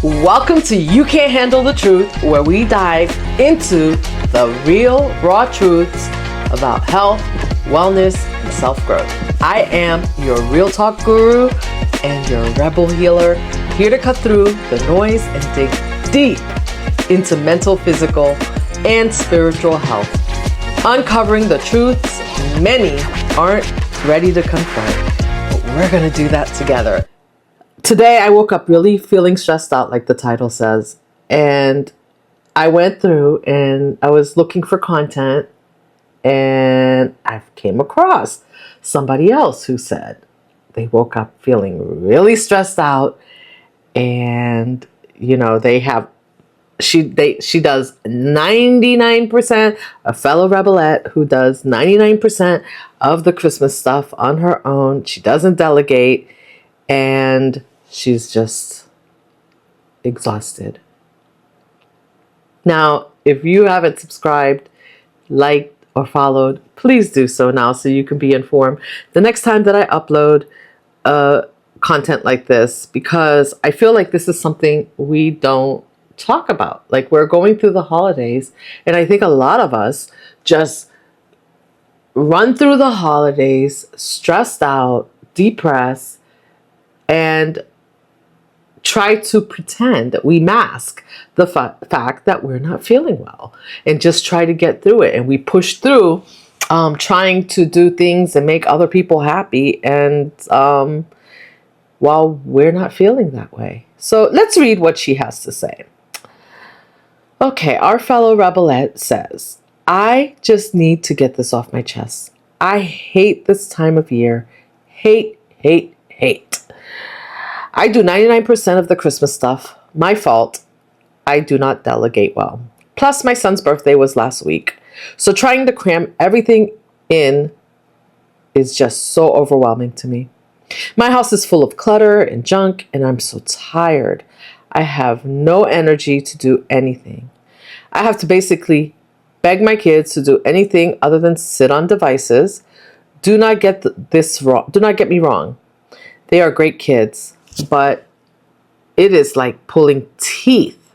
Welcome to You Can't Handle the Truth, where we dive into the real, raw truths about health, wellness, and self-growth. I am your real talk guru and your rebel healer, here to cut through the noise and dig deep into mental, physical, and spiritual health, uncovering the truths many aren't ready to confront. But we're going to do that together. Today, I woke up really feeling stressed out, like the title says, and I went through and I was looking for content, and I came across somebody else who said they woke up feeling really stressed out, and she does 99%, a fellow rebelette who does 99% of the Christmas stuff on her own. She doesn't delegate, and she's just exhausted. Now, if you haven't subscribed, liked, or followed, please do so now so you can be informed the next time that I upload content like this, because I feel like this is something we don't talk about. Like, we're going through the holidays, and I think a lot of us just run through the holidays stressed out, depressed, and try to pretend, we mask the fact that we're not feeling well and just try to get through it. And we push through trying to do things and make other people happy, and while we're not feeling that way. So let's read what she has to say. Okay, our fellow rebelette says, I just need to get this off my chest. I hate this time of year. Hate. I do 99% of the Christmas stuff. My fault. I do not delegate well. Plus, my son's birthday was last week. So trying to cram everything in is just so overwhelming to me. My house is full of clutter and junk, and I'm so tired. I have no energy to do anything. I have to basically beg my kids to do anything other than sit on devices. Do not get this wrong. Do not get me wrong. They are great kids, but it is like pulling teeth.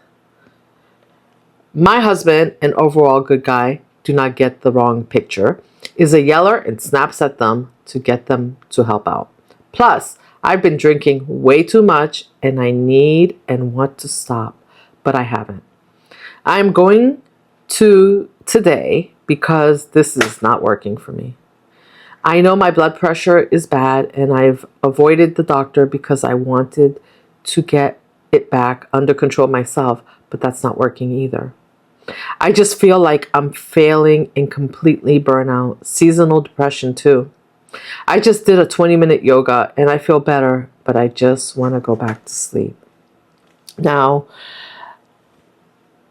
My husband, an overall good guy, do not get the wrong picture, is a yeller and snaps at them to get them to help out. Plus, I've been drinking way too much, and I need and want to stop, but I haven't. I'm going to today because this is not working for me. I know my blood pressure is bad, and I've avoided the doctor because I wanted to get it back under control myself, but that's not working either. I just feel like I'm failing and completely burnout. Seasonal depression too. I just did a 20-minute yoga and I feel better, but I just want to go back to sleep. Now,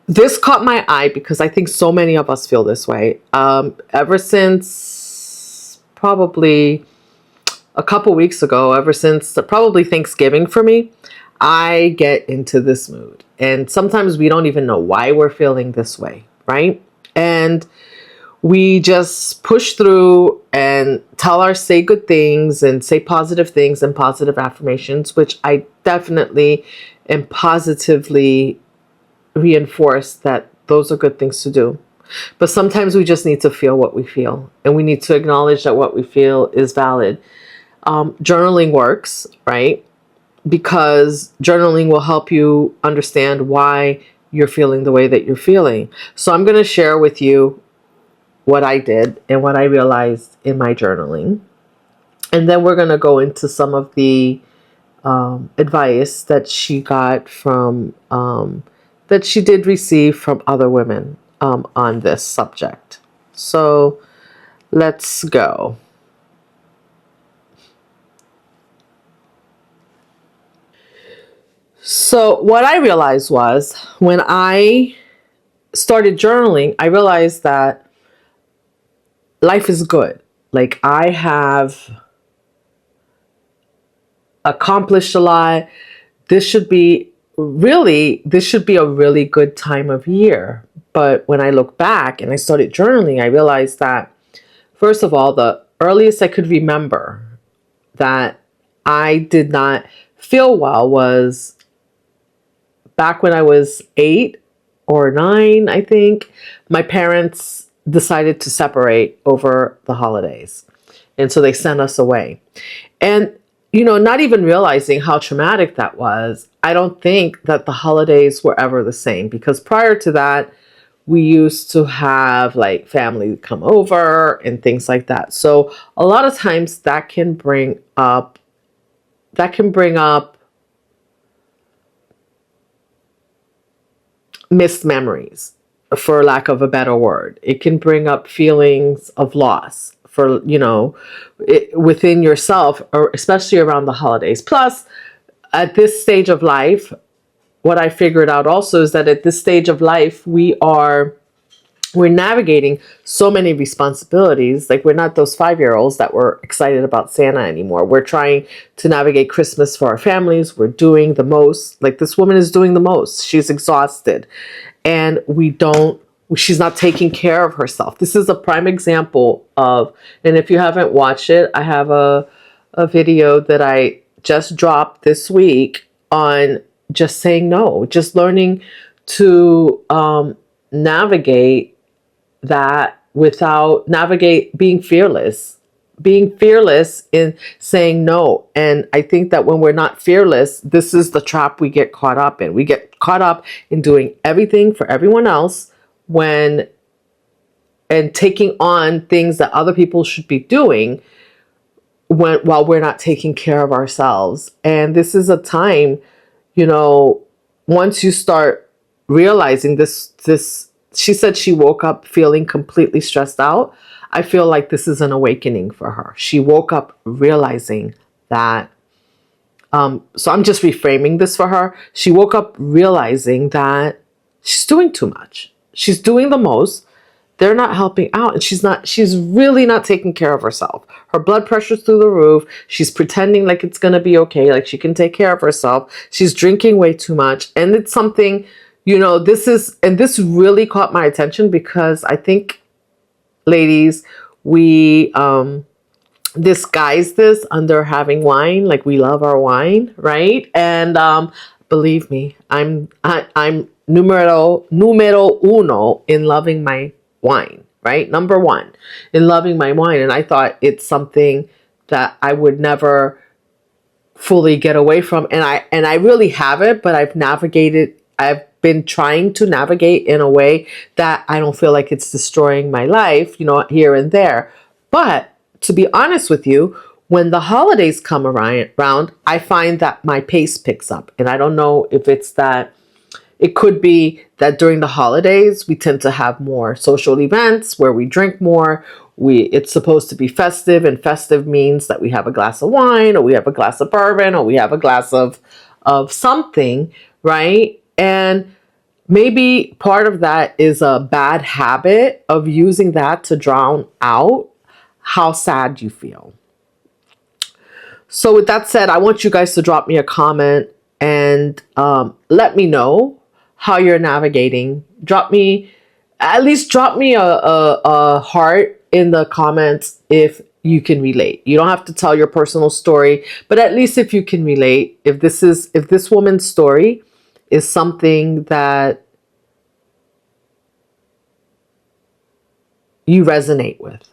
this caught my eye because I think so many of us feel this way. Ever since probably a couple weeks ago, ever since probably Thanksgiving for me, I get into this mood. And sometimes we don't even know why we're feeling this way, right? And we just push through and say good things and say positive things and positive affirmations, which I definitely and positively reinforce that those are good things to do. But sometimes we just need to feel what we feel, and we need to acknowledge that what we feel is valid. Journaling works, right? Because journaling will help you understand why you're feeling the way that you're feeling. So I'm going to share with you what I did and what I realized in my journaling. And then we're going to go into some of the advice that she got from, that she did receive from other women on this subject. So let's go. So what I realized was when I started journaling, I realized that life is good. Like, I have accomplished a lot. This should be a really good time of year. But when I look back and I started journaling, I realized that, first of all, the earliest I could remember that I did not feel well was back when I was 8 or 9, I think, my parents decided to separate over the holidays. And so they sent us away. And, not even realizing how traumatic that was, I don't think that the holidays were ever the same, because prior to that, we used to have like family come over and things like that. So a lot of times that can bring up missed memories, for lack of a better word. It can bring up feelings of loss within yourself, or especially around the holidays. Plus, at this stage of life, what I figured out also is that at this stage of life, we're navigating so many responsibilities. Like, we're not those 5-year-olds that were excited about Santa anymore. We're trying to navigate Christmas for our families. We're doing the most. Like, this woman is doing the most. She's exhausted. And she's not taking care of herself. This is a prime example of, and if you haven't watched it, I have a video that I just dropped this week on just saying no, just learning to navigate that being fearless in saying no. And I think that when we're not fearless, this is the trap we get caught up in. We get caught up in doing everything for everyone else and taking on things that other people should be doing while we're not taking care of ourselves. And this is a time, once you start realizing this, she said she woke up feeling completely stressed out. I feel like this is an awakening for her. She woke up realizing that. So I'm just reframing this for her. She woke up realizing that she's doing too much. She's doing the most. They're not helping out. And she's really not taking care of herself. Her blood pressure's through the roof. She's pretending like it's going to be okay, like she can take care of herself. She's drinking way too much. And it's something, this really caught my attention, because I think, ladies, we disguise this under having wine. Like, we love our wine, right? And believe me, I'm numero uno in loving my wine, right? Number one in loving my wine. And I thought it's something that I would never fully get away from. And I really haven't, but I've been trying to navigate in a way that I don't feel like it's destroying my life, here and there. But to be honest with you, when the holidays come around, I find that my pace picks up. And I don't know if it's that. It could be that during the holidays, we tend to have more social events where we drink more. It's supposed to be festive, and festive means that we have a glass of wine, or we have a glass of bourbon, or we have a glass of something, right? And maybe part of that is a bad habit of using that to drown out how sad you feel. So with that said, I want you guys to drop me a comment and let me know how you're navigating. Drop me a heart in the comments if you can relate. You don't have to tell your personal story, but at least if you can relate, if this woman's story is something that you resonate with.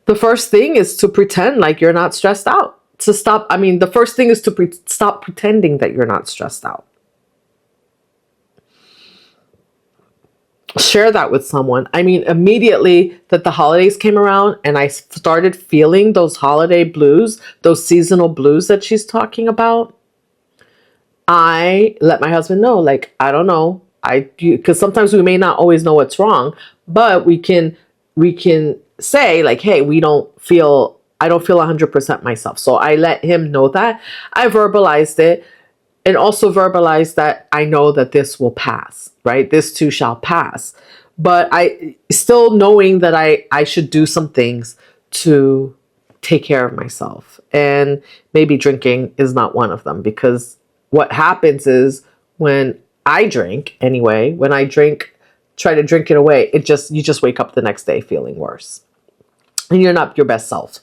The first thing is to pretend like you're not stressed out. The first thing is to stop pretending that you're not stressed out. Share that with someone. Immediately that the holidays came around and I started feeling those holiday blues, those seasonal blues that she's talking about, I let my husband know, like, I don't know. Because sometimes we may not always know what's wrong, but we can say like, hey, I don't feel 100% myself. So I let him know that. I verbalized it, and also verbalized that I know that this will pass, right? This too shall pass. But I still knowing that I should do some things to take care of myself. And maybe drinking is not one of them, because what happens is when I drink, try to drink it away, you just wake up the next day feeling worse. And you're not your best self.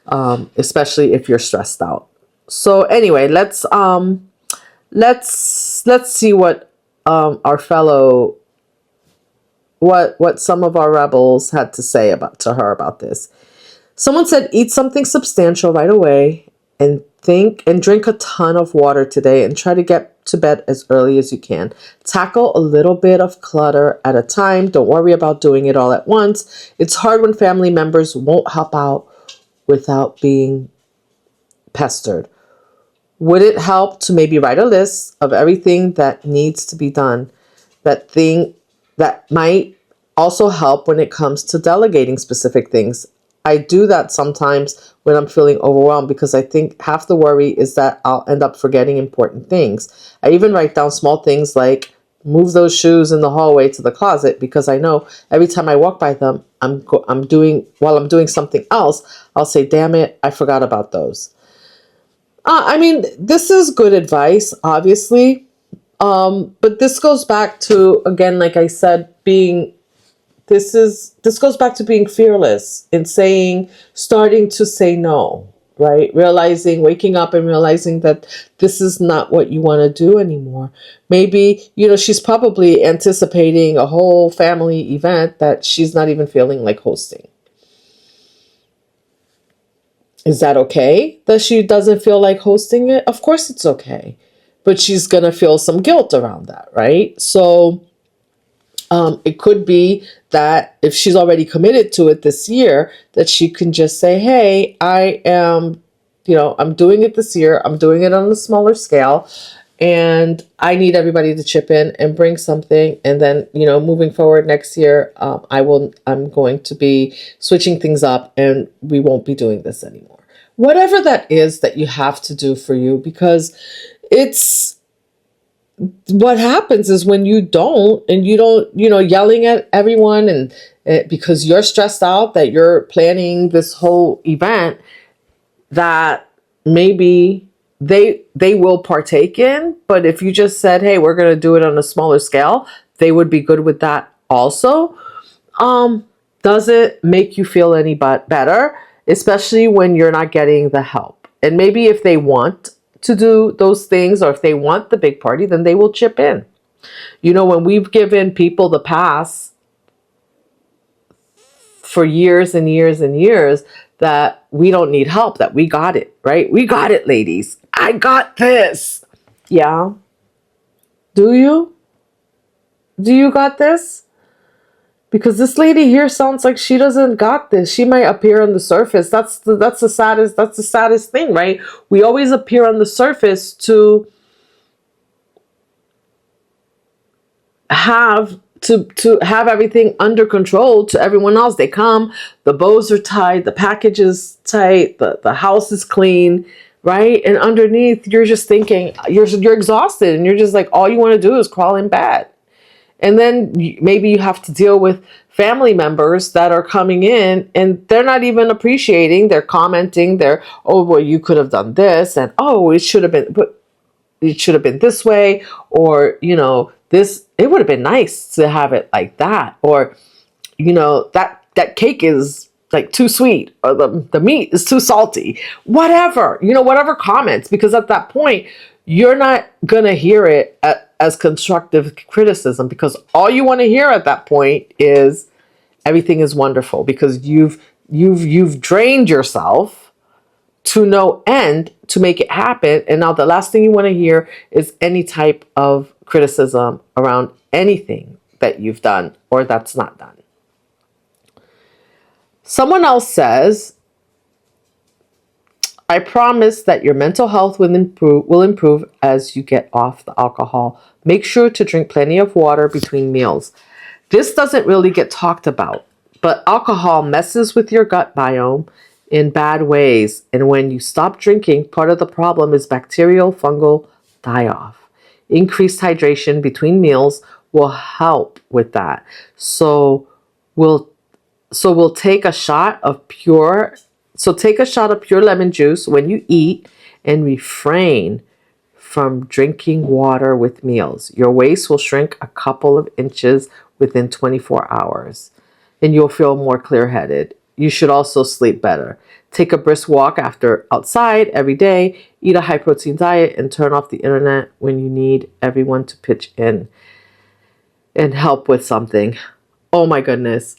especially if you're stressed out. So anyway, let's see what our fellow what some of our rebels had to say to her about this. Someone said, eat something substantial right away and drink a ton of water today and try to get to bed as early as you can. Tackle a little bit of clutter at a time. Don't worry about doing it all at once. It's hard when family members won't help out without being pestered. Would it help to maybe write a list of everything that needs to be done? That might also help when it comes to delegating specific things. I do that sometimes when I'm feeling overwhelmed because I think half the worry is that I'll end up forgetting important things. I even write down small things like move those shoes in the hallway to the closet because I know every time I walk by them, while I'm doing something else, I'll say, damn it, I forgot about those. I mean, this is good advice, obviously. But this goes back to, again, like I said, this goes back to being fearless in starting to say no, right? Waking up and realizing that this is not what you want to do anymore. Maybe, she's probably anticipating a whole family event that she's not even feeling like hosting. Is that okay that she doesn't feel like hosting it? Of course it's okay. But she's going to feel some guilt around that, right? So it could be that if she's already committed to it this year, that she can just say, hey, I'm doing it this year. I'm doing it on a smaller scale. And I need everybody to chip in and bring something. And then, moving forward next year, I'm going to be switching things up and we won't be doing this anymore. Whatever that is that you have to do for you, because it's what happens is when you don't yelling at everyone and because you're stressed out that you're planning this whole event that maybe they will partake in, but if you just said, hey, we're going to do it on a smaller scale, they would be good with that also. Does it make you feel any better, especially when you're not getting the help? And maybe if they want to do those things, or if they want the big party, then they will chip in. When we've given people the pass for years and years and years that we don't need help, that we got it, right? We got it, ladies. I got this. Yeah. Do you? Do you got this? Because this lady here sounds like she doesn't got this. She might appear on the surface. That's the saddest thing, right? We always appear on the surface to have everything under control to everyone else. They come, the bows are tied, the package is tight, the house is clean, right? And underneath, you're just thinking, you're exhausted, and you're just like, all you want to do is crawl in bed. And then maybe you have to deal with family members that are coming in and they're not even appreciating. They're commenting. Oh, well, you could have done this, and oh, it should have been this way, or this. It would have been nice to have it like that, or that cake is like too sweet, or the meat is too salty. Whatever comments, because at that point you're not gonna hear it as constructive criticism, because all you want to hear at that point is everything is wonderful, because you've drained yourself to no end to make it happen. And now the last thing you want to hear is any type of criticism around anything that you've done or that's not done. Someone else says, I promise that your mental health will improve as you get off the alcohol. Make sure to drink plenty of water between meals. This doesn't really get talked about, but alcohol messes with your gut biome in bad ways. And when you stop drinking, part of the problem is bacterial fungal die-off. Increased hydration between meals will help with that. So we'll take a shot of pure lemon juice when you eat, and refrain from drinking water with meals. Your waist will shrink a couple of inches within 24 hours, and you'll feel more clear-headed. You should also sleep better. Take a brisk walk after outside every day, eat a high protein diet, and turn off the internet when you need everyone to pitch in and help with something. Oh my goodness.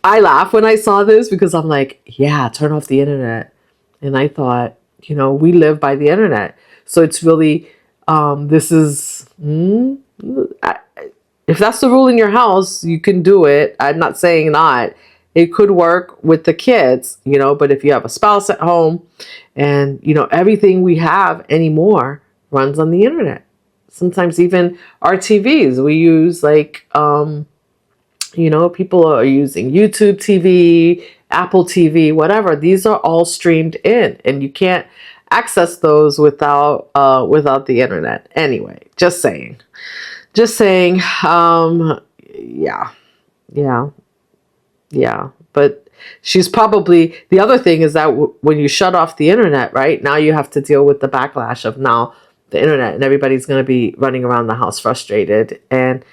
I laugh when I saw this because I'm like, yeah, turn off the internet. And I thought, we live by the internet. So it's really, this is, if that's the rule in your house, you can do it. I'm not saying not. It could work with the kids, but if you have a spouse at home and, everything we have anymore runs on the internet. Sometimes even our TVs, we use people are using YouTube TV, Apple TV, whatever. These are all streamed in, and you can't access those without the internet. Anyway, just saying. Just saying. Yeah, yeah, yeah. But she's probably the other thing is that when you shut off the internet, right now you have to deal with the backlash of now the internet, and everybody's going to be running around the house frustrated. And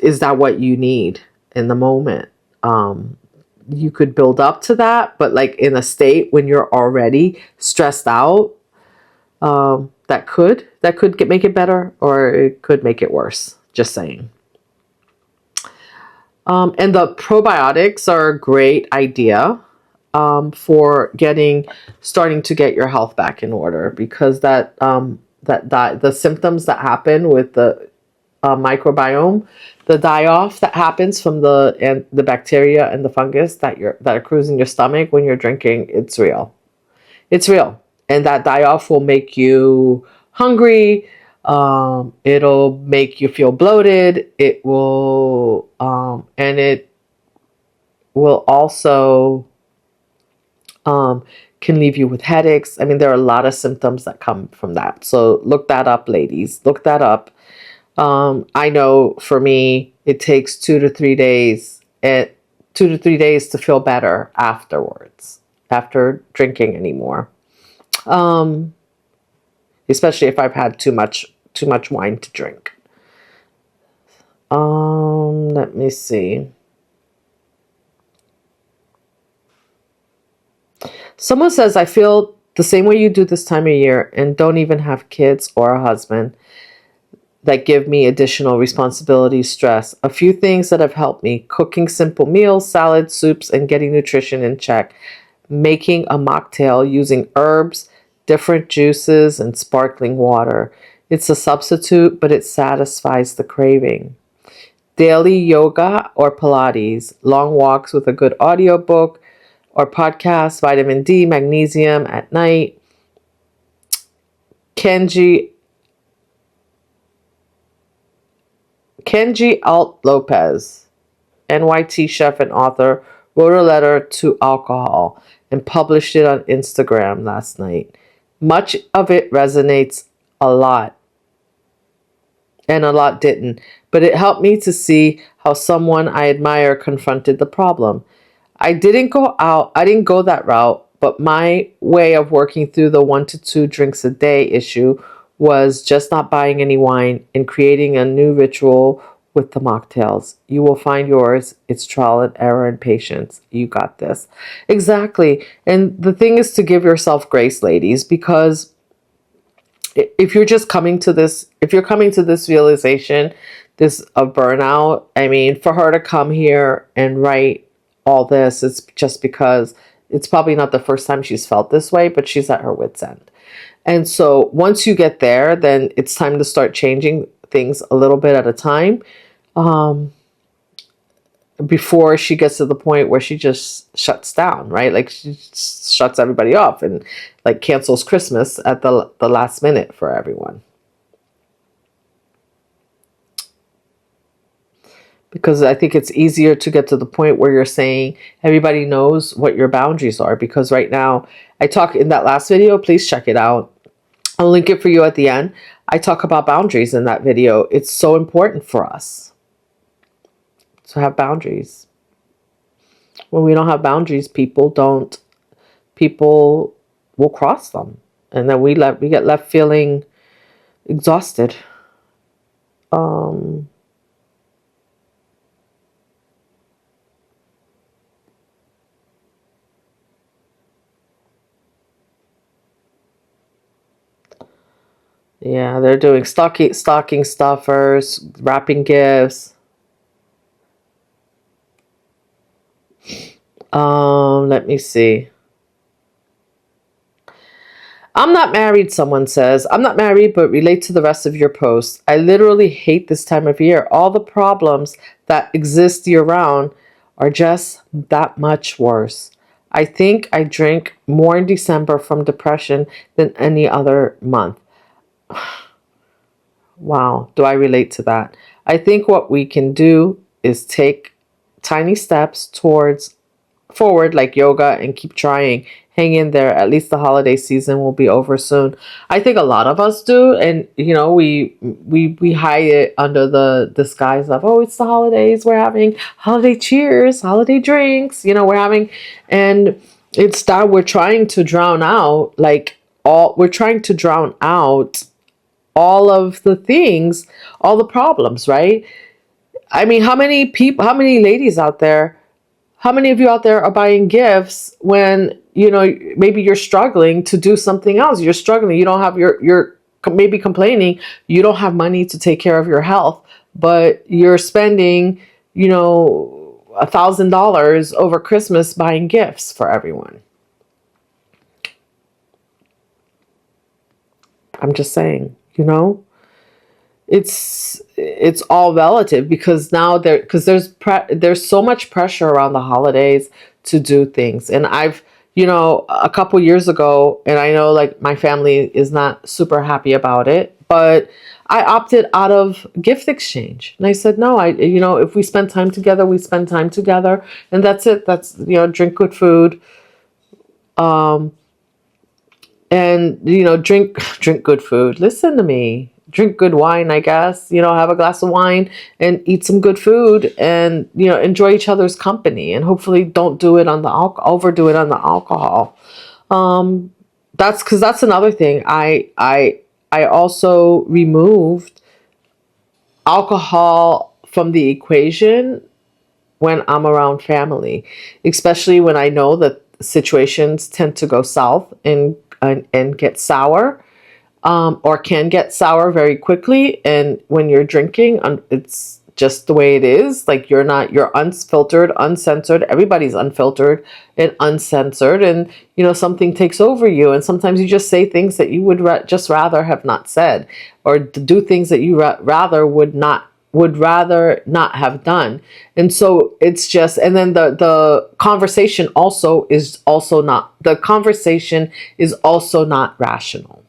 is that what you need in the moment? You could build up to that, but like in a state when you're already stressed out, that could make it better, or it could make it worse. Just saying. And the probiotics are a great idea for starting to get your health back in order, because that the symptoms that happen with the microbiome, the die-off that happens from the bacteria and the fungus that accrues in your stomach when you're drinking, it's real. It's real. And that die-off will make you hungry. It'll make you feel bloated. It will, and it will also can leave you with headaches. I mean, there are a lot of symptoms that come from that. So look that up, ladies. Look that up. I know for me, it takes 2 to 3 days, 2 to 3 days to feel better afterwards, after drinking anymore. Especially if I've had too much wine to drink. Let me see. Someone says, I feel the same way you do this time of year and don't even have kids or a husband that give me additional responsibility, stress. A few things that have helped me: cooking simple meals, salads, soups, and getting nutrition in check. Making a mocktail using herbs, different juices, and sparkling water. It's a substitute, but it satisfies the craving. Daily yoga or Pilates, long walks with a good audiobook or podcast, vitamin D, magnesium at night. Kenji Alt Lopez, NYT chef and author, wrote a letter to alcohol and published it on Instagram last night. Much of it resonates a lot, and a lot didn't, but it helped me to see how someone I admire confronted the problem. I didn't go that route, but my way of working through the 1 to 2 drinks a day issue was just not buying any wine and creating a new ritual with the mocktails. You will find yours. It's trial and error and patience. You got this. Exactly. And the thing is to give yourself grace, ladies, because if you're coming to this realization, this of burnout, I mean, for her to come here and write all this, it's just because it's probably not the first time she's felt this way, but she's at her wit's end. And so once you get there, then it's time to start changing things a little bit at a time, before she gets to the point where she just shuts down, right? Like she shuts everybody off and like cancels Christmas at the last minute for everyone. Because I think it's easier to get to the point where you're saying everybody knows what your boundaries are. Because right now, I talk in that last video, please check it out. I'll link it for you at the end. I talk about boundaries in that video. It's so important for us to have boundaries. When we don't have boundaries, people will cross them. And then we get left feeling exhausted. Yeah, they're doing stocking stuffers, wrapping gifts. Let me see. I'm not married, someone says. I'm not married, but relate to the rest of your posts. I literally hate this time of year. All the problems that exist year round are just that much worse. I think I drink more in December from depression than any other month. Wow, do I relate to that? I think what we can do is take tiny steps towards forward like yoga and keep trying. Hang in there. At least the holiday season will be over soon. I think a lot of us do, and we hide it under the disguise of, oh, it's the holidays. We're having holiday cheers, holiday drinks. We're having, and it's that we're trying to drown out we're trying to drown out all of the things, all the problems, right? I mean, how many ladies out there, how many of you out there are buying gifts when, maybe you're struggling to do something else? You're struggling. You don't have you're maybe complaining you don't have money to take care of your health, but you're spending, $1,000 over Christmas buying gifts for everyone. I'm just saying, it's all relative because now there's so much pressure around the holidays to do things. And I've, a couple years ago, and I know like my family is not super happy about it, but I opted out of gift exchange. And I said, no, if we spend time together, we spend time together, and that's it. That's, drink good food. And drink good food. Listen to me. Drink good wine, I guess. Have a glass of wine and eat some good food, and enjoy each other's company. And hopefully, don't do it on the overdo it on the alcohol. That's because that's another thing. I also removed alcohol from the equation when I'm around family, especially when I know that situations tend to go south and get sour, or can get sour very quickly. And when you're drinking, it's just the way it is. Like you're unfiltered, uncensored. Everybody's unfiltered and uncensored, and something takes over you. And sometimes you just say things that you would just rather have not said, or do things that you would rather not have done. And so it's just, and then the conversation is also not rational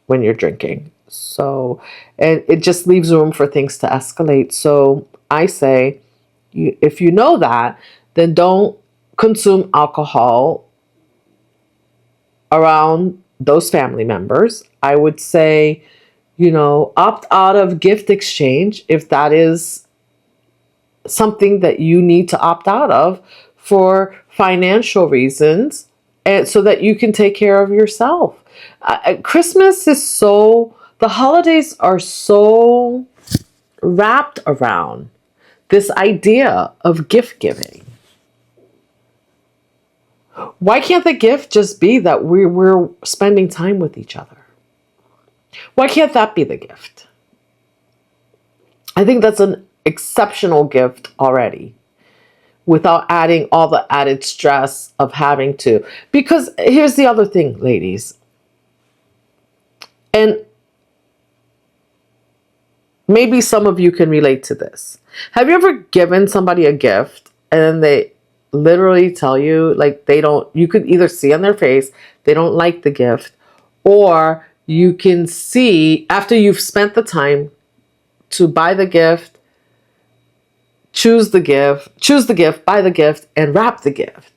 when you're drinking. So, and it just leaves room for things to escalate. So I say, if you know that, then don't consume alcohol around those family members. I would say, opt out of gift exchange if that is something that you need to opt out of for financial reasons, and so that you can take care of yourself. The holidays are so wrapped around this idea of gift giving. Why can't the gift just be that we're spending time with each other? Why can't that be the gift? I think that's an exceptional gift already, without adding all the added stress of having to. Because here's the other thing, ladies. And maybe some of you can relate to this. Have you ever given somebody a gift and then they literally tell you, like, you could either see on their face they don't like the gift, or you can see after you've spent the time to buy the gift, choose the gift, buy the gift, and wrap the gift,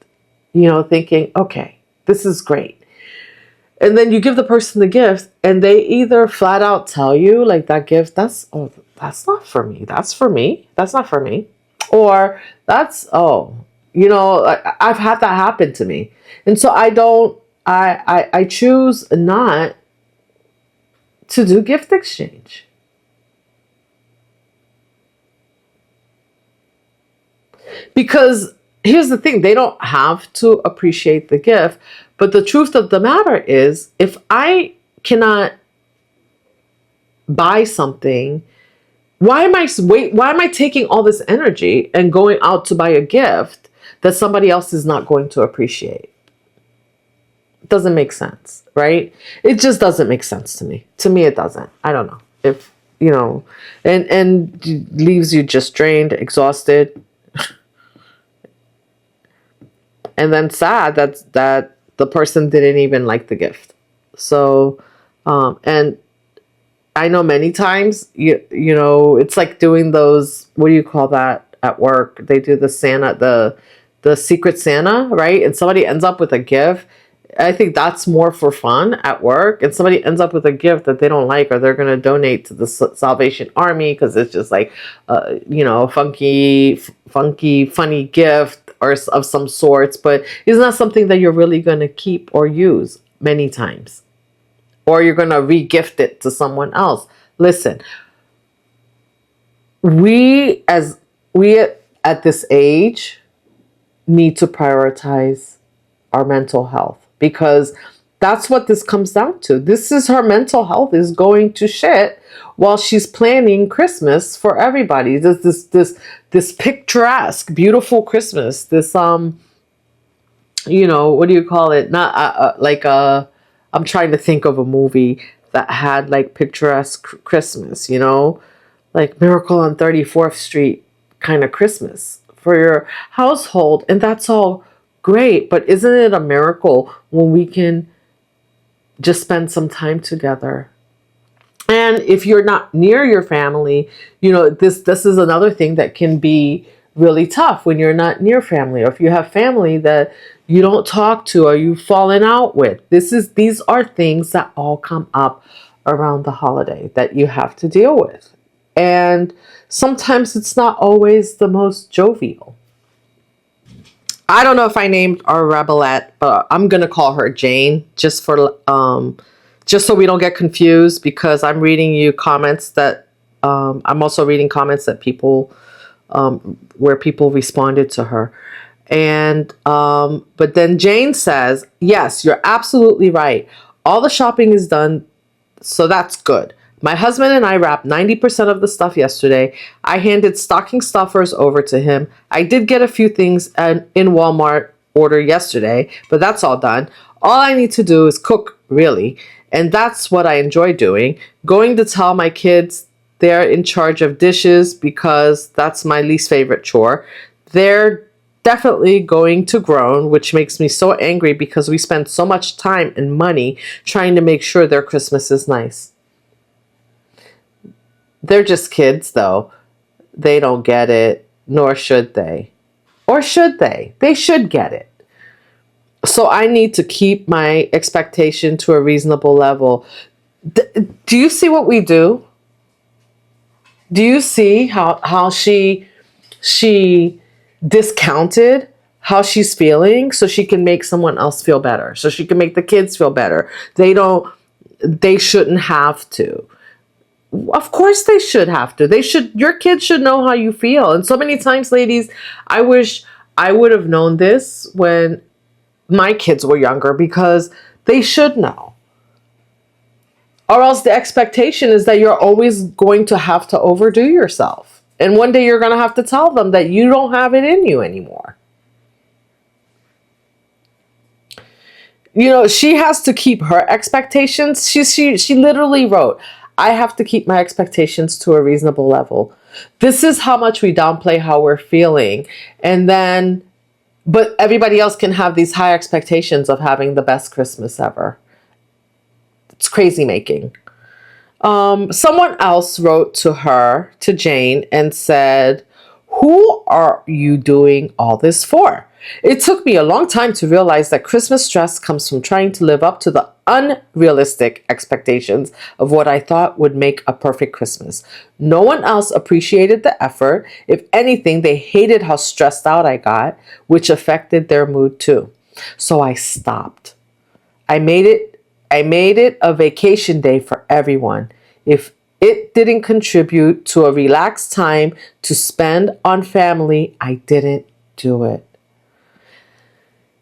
thinking, okay, this is great. And then you give the person the gift and they either flat out tell you, like, that gift, that's not for me. That's for me. That's not for me. Or I've had that happen to me. And so I choose not to do gift exchange. Because here's the thing, they don't have to appreciate the gift. But the truth of the matter is, if I cannot buy something, why am I taking all this energy and going out to buy a gift that somebody else is not going to appreciate? It doesn't make sense, right? It just doesn't make sense to me. To me, it doesn't. I don't know if, and leaves you just drained, exhausted, and then sad that the person didn't even like the gift. So, and I know many times, it's like doing those, what do you call that at work? They do the secret Santa, right? And somebody ends up with a gift. I think that's more for fun at work. And somebody ends up with a gift that they don't like, or they're going to donate to the Salvation Army because it's just like, funky, funny gift or of some sorts. But it's not something that you're really going to keep or use many times. Or you're going to re-gift it to someone else. Listen, we at this age need to prioritize our mental health, because that's what this comes down to. This is her mental health is going to shit while she's planning Christmas for everybody. This picturesque, beautiful Christmas. This what do you call it? Not I'm trying to think of a movie that had like picturesque Christmas, like Miracle on 34th Street kind of Christmas for your household. And that's all great. But isn't it a miracle when we can just spend some time together? And if you're not near your family, this is another thing that can be really tough when you're not near family, or if you have family that you don't talk to or you've fallen out with. These are things that all come up around the holiday that you have to deal with. And sometimes it's not always the most jovial. I don't know if I named our rebelette, but I'm going to call her Jane just so we don't get confused, because I'm reading you comments that I'm also reading comments that people where people responded to her. And but then Jane says, yes, you're absolutely right. All the shopping is done, so that's good. My husband and I wrapped 90% of the stuff yesterday. I handed stocking stuffers over to him. I did get a few things in Walmart order yesterday, but that's all done. All I need to do is cook, really. And that's what I enjoy doing. Going to tell my kids they're in charge of dishes, because that's my least favorite chore. They're definitely going to groan, which makes me so angry because we spend so much time and money trying to make sure their Christmas is nice. They're just kids, though. They don't get it, nor should they. Or should they? They should get it. So I need to keep my expectation to a reasonable level. Do you see what we do? Do you see how she discounted how she's feeling so she can make someone else feel better, so she can make the kids feel better? They shouldn't have to. Of course they should have to. Your kids should know how you feel. And so many times, ladies, I wish I would have known this when my kids were younger, because they should know. Or else the expectation is that you're always going to have to overdo yourself. And one day you're going to have to tell them that you don't have it in you anymore. She has to keep her expectations. She literally wrote, I have to keep my expectations to a reasonable level. This is how much we downplay how we're feeling. But everybody else can have these high expectations of having the best Christmas ever. It's crazy making. Someone else wrote to Jane, and said, who are you doing all this for? It took me a long time to realize that Christmas stress comes from trying to live up to the unrealistic expectations of what I thought would make a perfect Christmas. No one else appreciated the effort. If anything, they hated how stressed out I got, which affected their mood too. So I stopped. I made it a vacation day for everyone. If it didn't contribute to a relaxed time to spend on family, I didn't do it.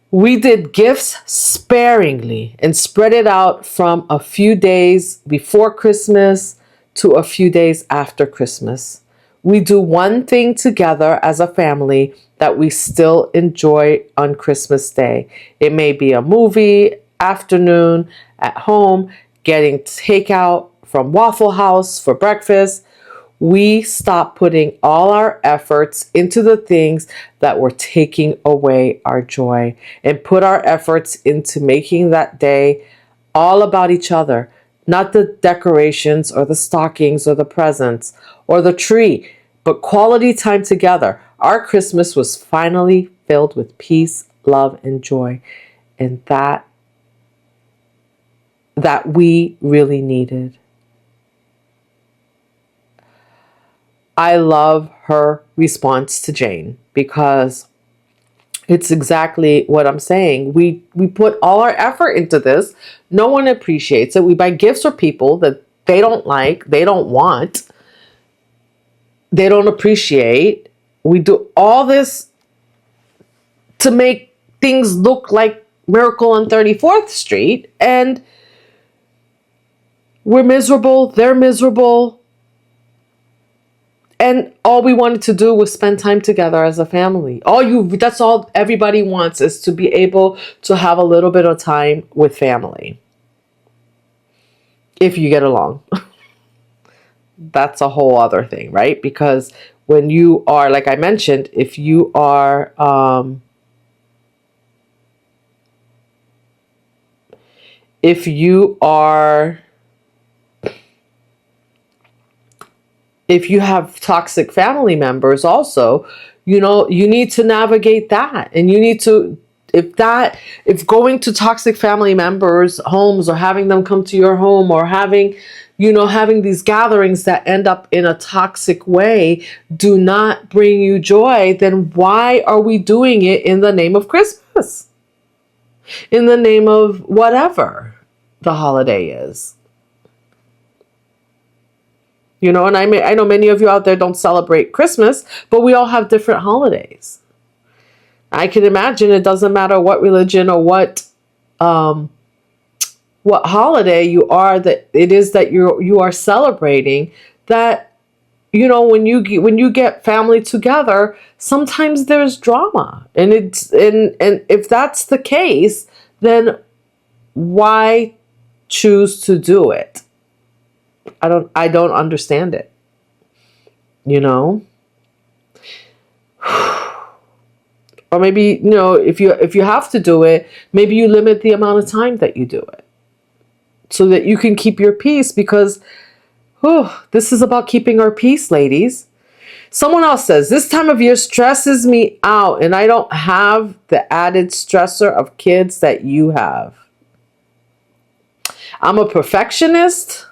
We did gifts sparingly and spread it out from a few days before Christmas to a few days after Christmas. We do one thing together as a family that we still enjoy on Christmas Day. It may be a movie, afternoon at home, getting takeout from Waffle House for breakfast. We stop putting all our efforts into the things that were taking away our joy and put our efforts into making that day all about each other, not the decorations or the stockings or the presents or the tree, but quality time together. Our Christmas was finally filled with peace, love, and joy, and that we really needed. I love her response to Jane because it's exactly what I'm saying. We put all our effort into this. No one appreciates it. We buy gifts for people that they don't like, they don't want, they don't appreciate. We do all this to make things look like Miracle on 34th Street, and we're miserable, they're miserable. And all we wanted to do was spend time together as a family. That's all everybody wants, is to be able to have a little bit of time with family. If you get along. That's a whole other thing, right? Because when you are, like I mentioned, if you are, if you have toxic family members also, you need to navigate that. And you need to, if going to toxic family members' homes or having them come to your home or having these gatherings that end up in a toxic way do not bring you joy, then why are we doing it in the name of Christmas? In the name of whatever the holiday is. And I know many of you out there don't celebrate Christmas, but we all have different holidays. I can imagine it doesn't matter what religion or what holiday you are, that it is that you are celebrating, that when you get family together, sometimes there's drama, and if that's the case, then why choose to do it? I don't understand it. Or maybe, if you have to do it, maybe you limit the amount of time that you do it so that you can keep your peace, because this is about keeping our peace, ladies. Someone else says, this time of year stresses me out and I don't have the added stressor of kids that you have. I'm a perfectionist.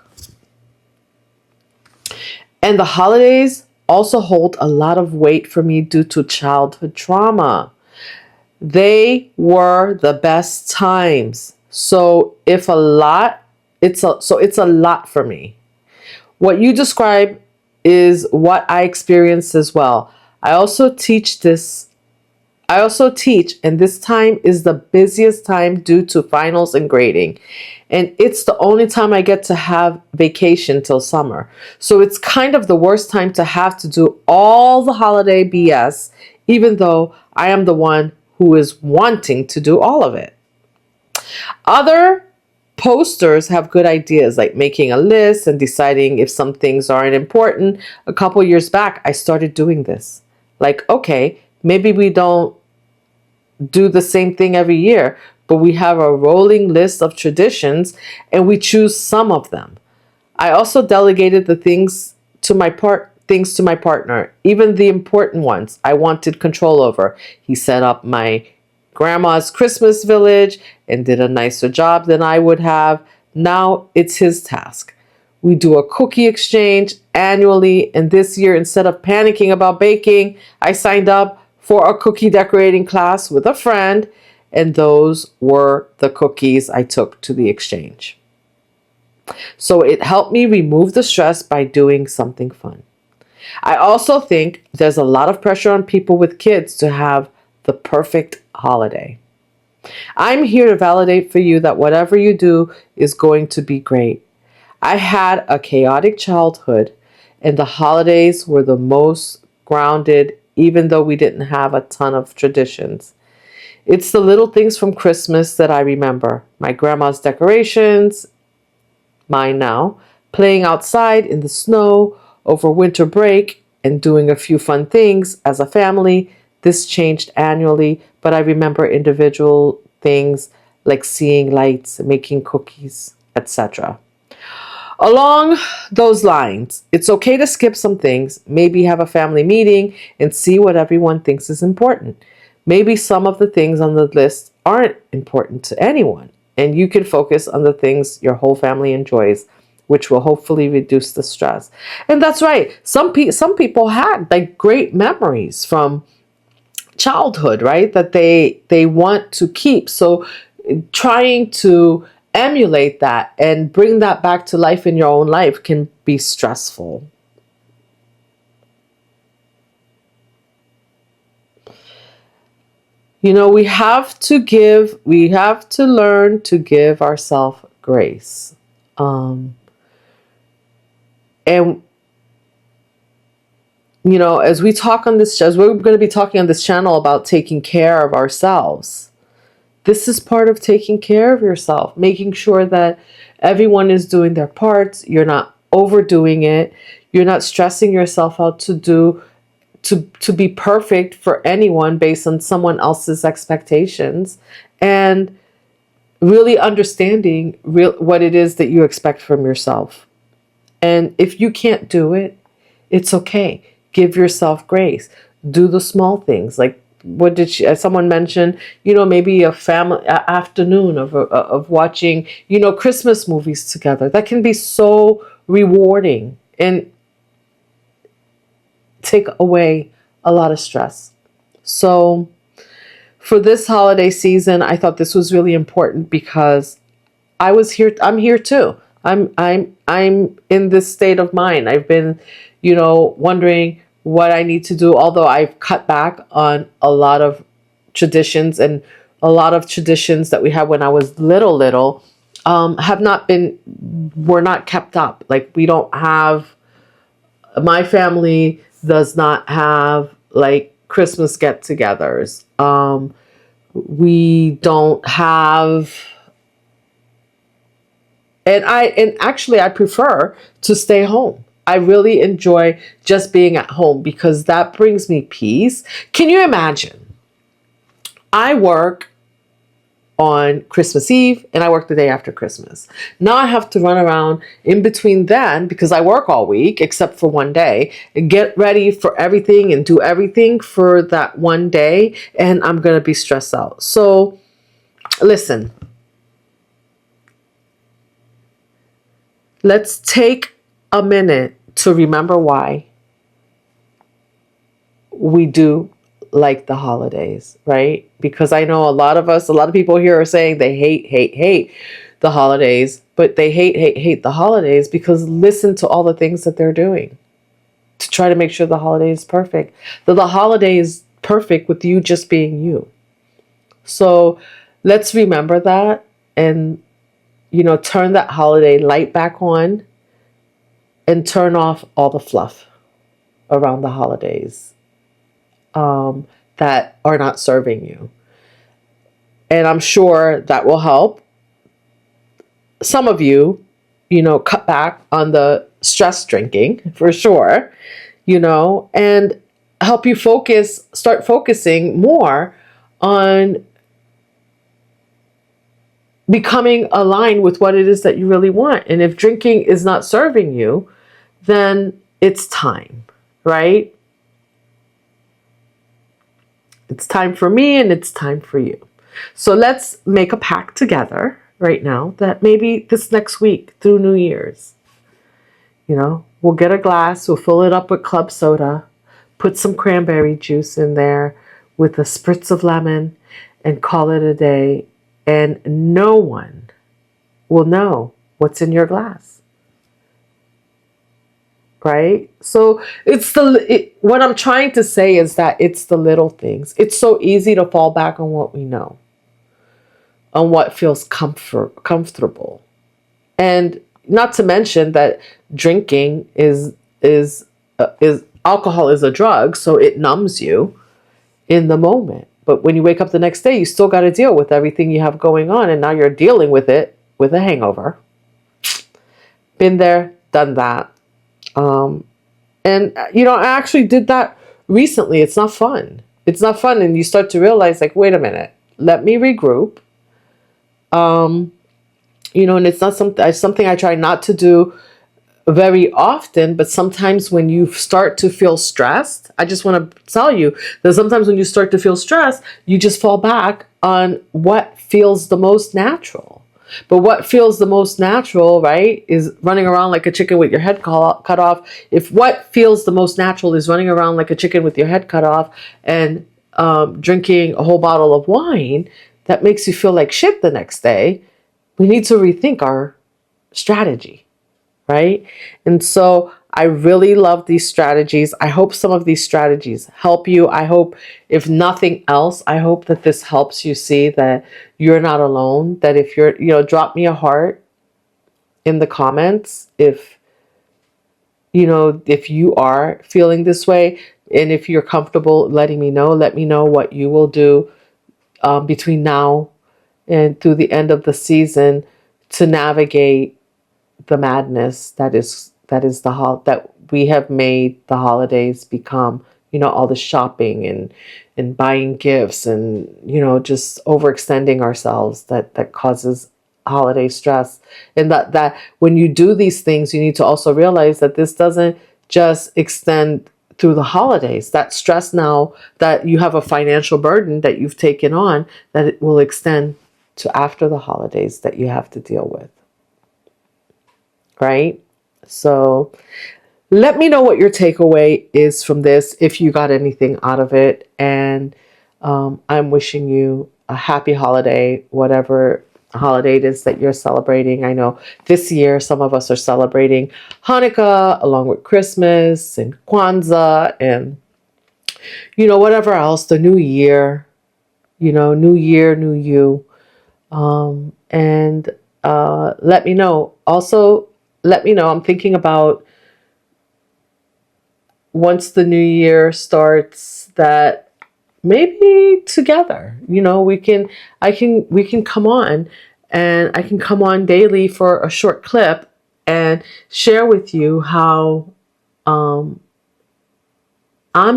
And the holidays also hold a lot of weight for me due to childhood trauma. They were the best times. So it's a lot for me. What you describe is what I experienced as well. I also teach, and this time is the busiest time due to finals and grading. And it's the only time I get to have vacation till summer. So it's kind of the worst time to have to do all the holiday BS, even though I am the one who is wanting to do all of it. Other posters have good ideas, like making a list and deciding if some things aren't important. A couple years back, I started doing this. Like, okay, maybe we don't do the same thing every year, but we have a rolling list of traditions and we choose some of them. I also delegated the things to my partner, even the important ones I wanted control over. He set up my grandma's Christmas village and did a nicer job than I would have. Now it's his task. We do a cookie exchange annually, and this year, instead of panicking about baking, I signed up for a cookie decorating class with a friend, and those were the cookies I took to the exchange. So it helped me remove the stress by doing something fun. I also think there's a lot of pressure on people with kids to have the perfect holiday. I'm here to validate for you that whatever you do is going to be great. I had a chaotic childhood, and the holidays were the most grounded, even though we didn't have a ton of traditions. It's the little things from Christmas that I remember. My grandma's decorations, mine now, playing outside in the snow over winter break, and doing a few fun things as a family. This changed annually, but I remember individual things like seeing lights, making cookies, etc. Along those lines, it's okay to skip some things, maybe have a family meeting and see what everyone thinks is important. Maybe some of the things on the list aren't important to anyone, and you can focus on the things your whole family enjoys, which will hopefully reduce the stress. And that's right. Some people had like great memories from childhood, right? That they want to keep. So trying to emulate that and bring that back to life in your own life can be stressful. You know, we have to learn to give ourselves grace. Um, and you know, as we're going to be talking on this channel about taking care of ourselves, this is part of taking care of yourself, making sure that everyone is doing their parts. You're not overdoing it. You're not stressing yourself out to be perfect for anyone based on someone else's expectations, and really understanding what it is that you expect from yourself. And if you can't do it, it's okay. Give yourself grace. Do the small things. Like what did someone mention? You know, maybe a family afternoon of watching, you know, Christmas movies together. That can be so rewarding and take away a lot of stress. So for this holiday season, I thought this was really important because I'm here too. I'm in this state of mind. I've been, you know, wondering what I need to do, although I've cut back on a lot of traditions, and a lot of traditions that we had when I was little have not been were not kept up. Like we don't have my family does not have like Christmas get-togethers. We don't have, and actually I prefer to stay home. I really enjoy just being at home because that brings me peace. Can you imagine? I work on Christmas Eve and I work the day after Christmas. Now I have to run around in between then, because I work all week except for one day, and get ready for everything and do everything for that one day, and I'm going to be stressed out. So listen, let's take a minute to remember why we do like the holidays, right? Because I know a lot of people here are saying they hate the holidays, but they hate the holidays because listen to all the things that they're doing to try to make sure the holiday is perfect. The holiday is perfect with you just being you. So let's remember that, and, you know, turn that holiday light back on and turn off all the fluff around the holidays that are not serving you. And I'm sure that will help some of you, you know, cut back on the stress drinking for sure, you know, and help you start focusing more on becoming aligned with what it is that you really want. And if drinking is not serving you, then it's time, right? It's time for me and it's time for you. So let's make a pact together right now that maybe this next week through New Year's, you know, we'll get a glass, we'll fill it up with club soda, put some cranberry juice in there with a spritz of lemon, and call it a day. And no one will know what's in your glass. Right? So what I'm trying to say is that it's the little things. It's so easy to fall back on what we know, on what feels comfortable. And, not to mention that drinking is alcohol is a drug, so it numbs you in the moment. But when you wake up the next day, you still got to deal with everything you have going on, and now you're dealing with it with a hangover. Been there, done that. And I actually did that recently. It's not fun. It's not fun, and you start to realize, like, wait a minute, let me regroup. And it's not something I try not to do very often, but sometimes when you start to feel stressed, I just want to tell you that sometimes when you start to feel stressed, you just fall back on what feels the most natural. But what feels the most natural, right, is running around like a chicken with your head cut off. If what feels the most natural is running around like a chicken with your head cut off and drinking a whole bottle of wine that makes you feel like shit the next day, we need to rethink our strategy. Right? And so I really love these strategies. I hope some of these strategies help you. I hope, if nothing else, I hope that this helps you see that you're not alone. That if you're, drop me a heart in the comments if you are feeling this way. And if you're comfortable letting me know, let me know what you will do between now and through the end of the season to navigate the madness that is that we have made the holidays become. All the shopping and buying gifts and just overextending ourselves that causes holiday stress. And that when you do these things, you need to also realize that this doesn't just extend through the holidays. That stress, now that you have a financial burden that you've taken on, that it will extend to after the holidays that you have to deal with. Right? So let me know what your takeaway is from this, if you got anything out of it. And I'm wishing you a happy holiday, whatever holiday it is that you're celebrating. I know this year some of us are celebrating Hanukkah along with Christmas and Kwanzaa and whatever else, the new year, new year, new you. And let me know. Also, let me know. I'm thinking about, once the new year starts, that maybe together, we can come on, and I can come on daily for a short clip and share with you how I'm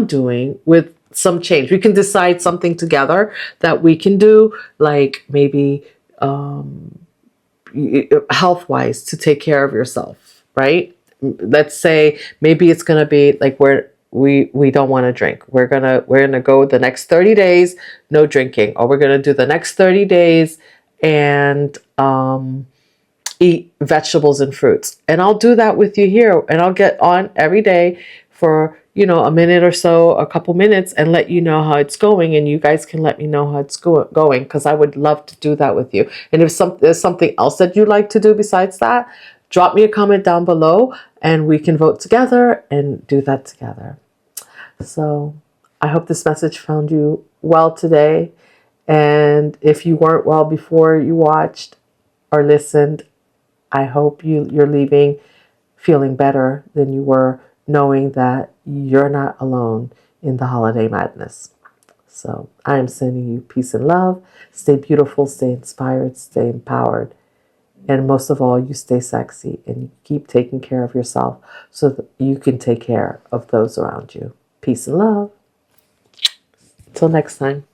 doing with some change. We can decide something together that we can do, like maybe health-wise, to take care of yourself, right? Let's say maybe it's going to be like we don't want to drink. We're going to go the next 30 days, no drinking, or we're going to do the next 30 days and eat vegetables and fruits. And I'll do that with you here, and I'll get on every day for, a minute or so, a couple minutes, and let you know how it's going. And you guys can let me know how it's going, because I would love to do that with you. And if there's something else that you'd like to do besides that, drop me a comment down below and we can vote together and do that together. So I hope this message found you well today. And if you weren't well before you watched or listened, I hope you're leaving feeling better than you were, knowing that you're not alone in the holiday madness. So I am sending you peace and love. Stay beautiful, stay inspired, stay empowered. And most of all, you stay sexy and you keep taking care of yourself so that you can take care of those around you. Peace and love. Until next time.